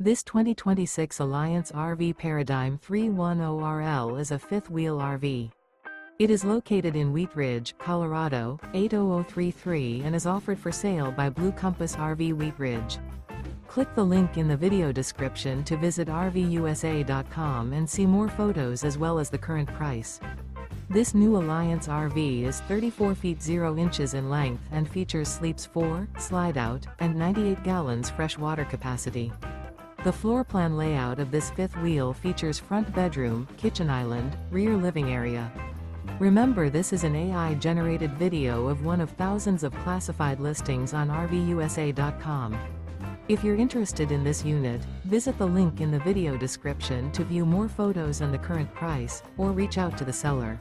This 2026 Alliance RV Paradigm 310RL is a fifth-wheel RV. It is located in Wheat Ridge, Colorado, 80033 and is offered for sale by Blue Compass RV Wheat Ridge. Click the link in the video description to visit RVUSA.com and see more photos as well as the current price. This new Alliance RV is 34 feet 0 inches in length and features sleeps 4, slide-out, and 98 gallons fresh water capacity. The floor plan layout of this fifth wheel features front bedroom, kitchen island, rear living area. Remember, this is an AI-generated video of one of thousands of classified listings on RVUSA.com. If you're interested in this unit, visit the link in the video description to view more photos and the current price, or reach out to the seller.